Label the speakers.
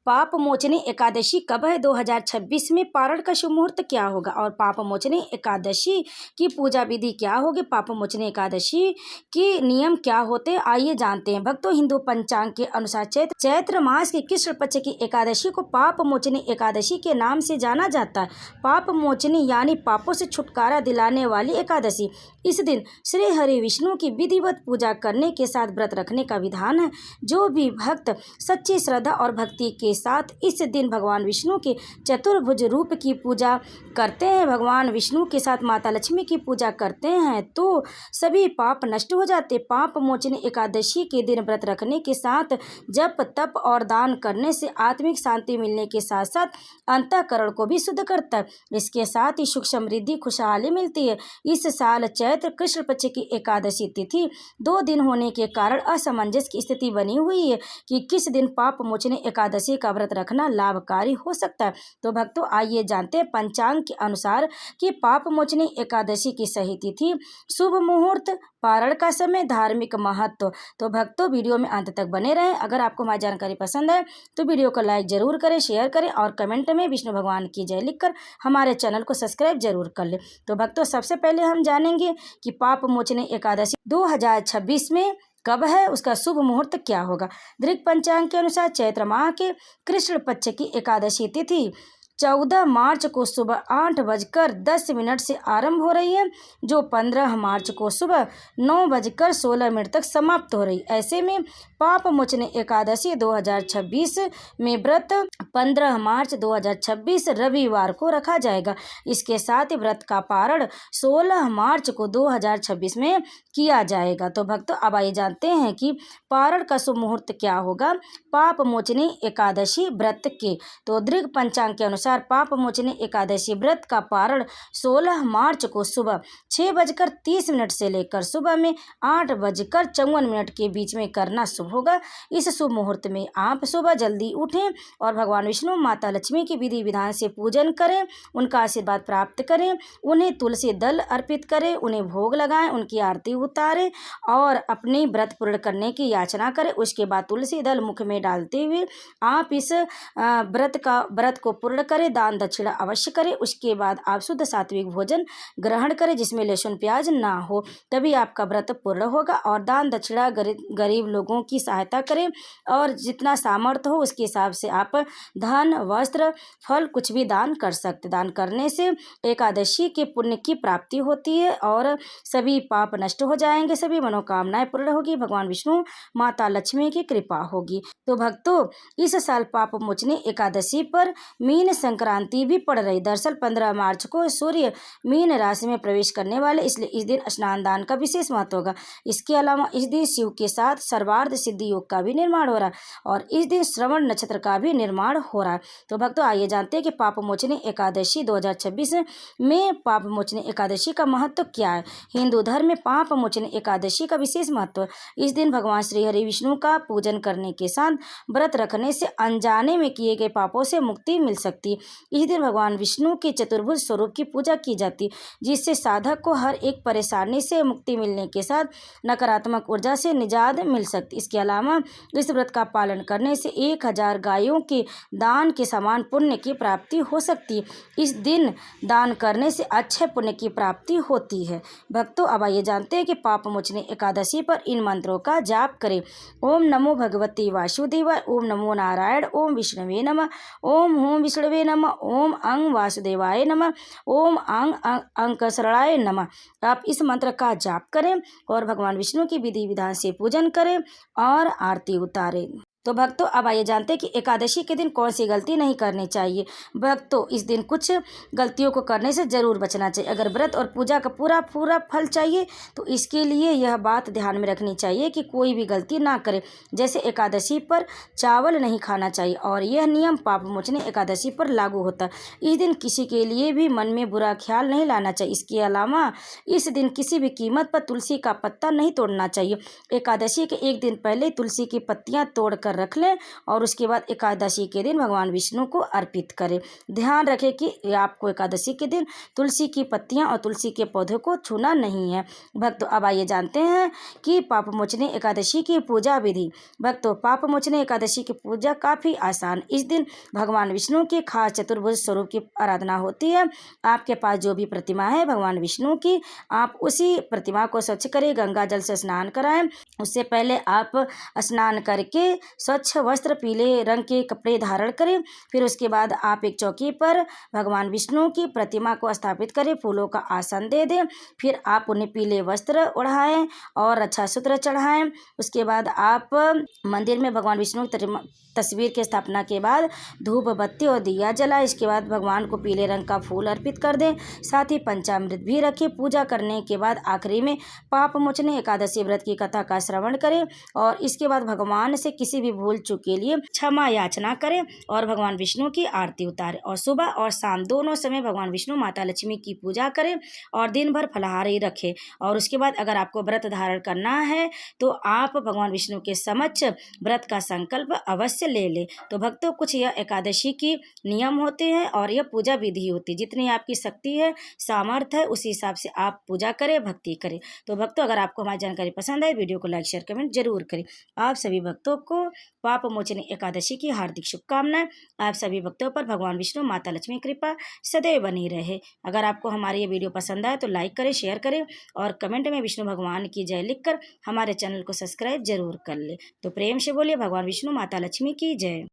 Speaker 1: पाप मोचनी एकादशी कब है 2026 में? पारण का शुभ मुहूर्त क्या होगा और पाप मोचनी एकादशी की पूजा विधि क्या होगी? पाप मोचनी एकादशी की नियम क्या होते हैं, आइए जानते हैं। भक्तों, हिंदू पंचांग के अनुसार चैत्र मास की कृष्ण पक्ष की एकादशी को पाप मोचनी एकादशी के नाम से जाना जाता है। पाप मोचनी यानी पापों से छुटकारा दिलाने वाली एकादशी। इस दिन श्री हरि विष्णु की विधिवत पूजा करने के साथ व्रत रखने का विधान है। जो भी भक्त सच्ची श्रद्धा और भक्ति के साथ इस दिन भगवान विष्णु के चतुर्भुज रूप की पूजा करते हैं, भगवान विष्णु के साथ माता लक्ष्मी की पूजा करते हैं, तो सभी पाप नष्ट हो जाते। पाप मोचनी एकादशी के दिन व्रत रखने के साथ जप तप और दान करने से आत्मिक शांति मिलने के साथ साथ अंतःकरण को भी शुद्ध करता है। इसके साथ ही सुख समृद्धि खुशहाली मिलती है। इस साल चैत्र कृष्ण पक्ष की एकादशी तिथि 2 दिन होने के कारण असमंजस की स्थिति बनी हुई है कि किस दिन पाप मोचनी एकादशी का व्रत रखना लाभकारी हो सकता है। तो भक्तों, आइए जानते हैं पंचांग के अनुसार कि पाप मोचनी एकादशी की सही तिथि, शुभ मुहूर्त, पारण का समय, धार्मिक महत्व। तो भक्तों, वीडियो में अंत तक बने रहें। अगर आपको हमारी जानकारी पसंद है तो वीडियो को लाइक जरूर करें, शेयर करें और कमेंट में विष्णु भगवान की जय लिखकर हमारे चैनल को सब्सक्राइब जरूर कर लें। तो भक्तों, सबसे पहले हम जानेंगे कि पाप मोचनी एकादशी 2026 में कब है, उसका शुभ मुहूर्त क्या होगा। दृक पंचांग के अनुसार चैत्र माह के कृष्ण पक्ष की एकादशी तिथि 14 मार्च को सुबह 8:10 से आरंभ हो रही है, जो 15 मार्च को सुबह 9:16 तक समाप्त हो रही है। ऐसे में पाप मोचनी एकादशी 2026 में व्रत 15 मार्च 2026 रविवार को रखा जाएगा। इसके साथ ही व्रत का पारण 16 मार्च को 2026 में किया जाएगा। तो भक्तों, अब आइए जानते हैं कि पारण का शुभ मुहूर्त क्या होगा पाप मोचनी एकादशी व्रत के। तो दृग पंचांग के अनुसार पाप मोचनी एकादशी व्रत का पारण 16 मार्च को सुबह 6:30 से लेकर सुबह में 8:54 के बीच में करना शुभ होगा। इस शुभ मुहूर्त में आप सुबह जल्दी उठें और भगवान विष्णु माता लक्ष्मी की विधि विधान से पूजन करें, उनका आशीर्वाद प्राप्त करें, उन्हें तुलसी दल अर्पित करें, उन्हें भोग लगाएं, उनकी आरती उतारें और अपनी व्रत पूर्ण करने की याचना करें। उसके बाद तुलसी दल मुख में डालते हुए आप इस व्रत को पूर्ण करें, दान दक्षिणा अवश्य करें। उसके बाद आप शुद्ध सात्विक भोजन ग्रहण करें जिसमें लहसुन प्याज ना हो, तभी आपका व्रत पूर्ण होगा। और दान दक्षिणा गरीब लोगों की सहायता करें और जितना सामर्थ्य हो उसके हिसाब से आप धन वस्त्र फल कुछ भी दान कर सकते। दान करने से एकादशी के पुण्य की प्राप्ति होती है और सभी पाप नष्ट हो जाएंगे, सभी मनोकामनाएं पूर्ण होगी, भगवान विष्णु माता लक्ष्मी की कृपा होगी। तो भक्तों, इस साल पाप मोचनी एकादशी पर मीन संक्रांति भी पड़ रही। दरअसल 15 मार्च को सूर्य मीन राशि में प्रवेश करने वाले, इसलिए इस दिन स्नान दान का विशेष महत्व होगा। इसके अलावा इस दिन शिव के साथ सर्वार्थ सिद्धि योग का भी निर्माण हो रहा है और इस दिन श्रवण नक्षत्र का भी निर्माण हो रहा है। तो भक्तों, आइए जानते हैं कि पाप मोचनी एकादशी 2026 में पाप मोचनी एकादशी का महत्व क्या है। हिंदू धर्म में पाप मोचनी एकादशी का विशेष महत्व है। इस दिन भगवान श्री हरि विष्णु का पूजन करने के साथ व्रत रखने से अनजाने में किए गए पापों से मुक्ति मिल सकती है। इस दिन भगवान विष्णु के चतुर्भुज स्वरूप की पूजा की जाती है, जिससे साधक को हर एक परेशानी से मुक्ति मिलने के साथ नकारात्मक ऊर्जा से निजात मिल सकती है। इसके अलावा इस व्रत का पालन करने से 1000 गायों के दान के समान पुण्य की प्राप्ति हो सकती है। इस दिन दान करने से अच्छे पुण्य की प्राप्ति होती है। भक्तों, अब आइए जानते हैं कि पाप मोचनी एकादशी पर इन मंत्रों का जाप करें। ओम नमो भगवते वासुदेवाय, ओम नमो नारायण, ओम विष्णवे नमः, ओम होम विष्णवे नमः, ओम अंग वासुदेवाय नमः, ओम अंग अंकशरणाय नमः। आप इस मंत्र का जाप करें और भगवान विष्णु की विधि विधान से पूजन करें और आरती उतारें। तो भक्तों, अब आइए जानते हैं कि एकादशी के दिन कौन सी गलती नहीं करनी चाहिए। भक्तों, इस दिन कुछ गलतियों को करने से जरूर बचना चाहिए। अगर व्रत और पूजा का पूरा फल चाहिए तो इसके लिए यह बात ध्यान में रखनी चाहिए कि कोई भी गलती ना करे। जैसे एकादशी पर चावल नहीं खाना चाहिए और यह नियम पाप मोचनी एकादशी पर लागू होता है। इस दिन किसी के लिए भी मन में बुरा ख्याल नहीं लाना चाहिए। इसके अलावा इस दिन किसी भी कीमत पर तुलसी का पत्ता नहीं तोड़ना चाहिए। एकादशी के एक दिन पहले तुलसी की पत्तियां तोड़कर कर रख लें और उसके बाद एकादशी के दिन भगवान विष्णु को अर्पित करें। ध्यान रखें कि आपको एकादशी के दिन तुलसी की पत्तियां और तुलसी के पौधों को छूना नहीं है। भक्तों, अब आइए जानते हैं कि पाप मोचनी एकादशी की पूजा विधि। भक्तों, पाप मोचनी एकादशी की पूजा काफ़ी आसान। इस दिन भगवान विष्णु के खास चतुर्भुज स्वरूप की आराधना होती है। आपके पास जो भी प्रतिमा है भगवान विष्णु की, आप उसी प्रतिमा को स्वच्छ करें, गंगा जल से स्नान कराएं। उससे पहले आप स्नान करके स्वच्छ वस्त्र पीले रंग के कपड़े धारण करें। फिर उसके बाद आप एक चौकी पर भगवान विष्णु की प्रतिमा को स्थापित करें, फूलों का आसन दे दें। फिर आप उन्हें पीले वस्त्र ओढ़ाएं और अच्छा सूत्र चढ़ाएं। उसके बाद आप मंदिर में भगवान विष्णु की तस्वीर की स्थापना के बाद धूप बत्ती और दिया जलाएं। इसके बाद भगवान को पीले रंग का फूल अर्पित कर दें, साथ ही पंचामृत भी रखें। पूजा करने के बाद आखिरी में पाप मोचनी एकादशी व्रत की कथा का श्रवण करें और इसके बाद भगवान से किसी भी भूल चूक के लिए क्षमा याचना करें और भगवान विष्णु की आरती उतारें। और सुबह और शाम दोनों समय भगवान विष्णु माता लक्ष्मी की पूजा करें और दिन भर फलाहारी रखें। और उसके बाद अगर आपको व्रत धारण करना है तो आप भगवान विष्णु के समक्ष व्रत का संकल्प अवश्य ले लें। तो भक्तों, कुछ यह एकादशी की नियम होते हैं और यह पूजा विधि होती है। जितनी आपकी शक्ति है, सामर्थ्य है, उसी हिसाब से आप पूजा करें, भक्ति करें। तो भक्तों, अगर आपको हमारी जानकारी पसंद आए, वीडियो को लाइक शेयर कमेंट जरूर करें। आप सभी भक्तों को पाप मोचनी एकादशी की हार्दिक शुभकामनाएं। आप सभी भक्तों पर भगवान विष्णु माता लक्ष्मी कृपा सदैव बनी रहे। अगर आपको हमारी ये वीडियो पसंद आए तो लाइक करें, शेयर करें और कमेंट में विष्णु भगवान की जय लिखकर हमारे चैनल को सब्सक्राइब जरूर कर ले। तो प्रेम से बोलिए भगवान विष्णु माता लक्ष्मी की जय।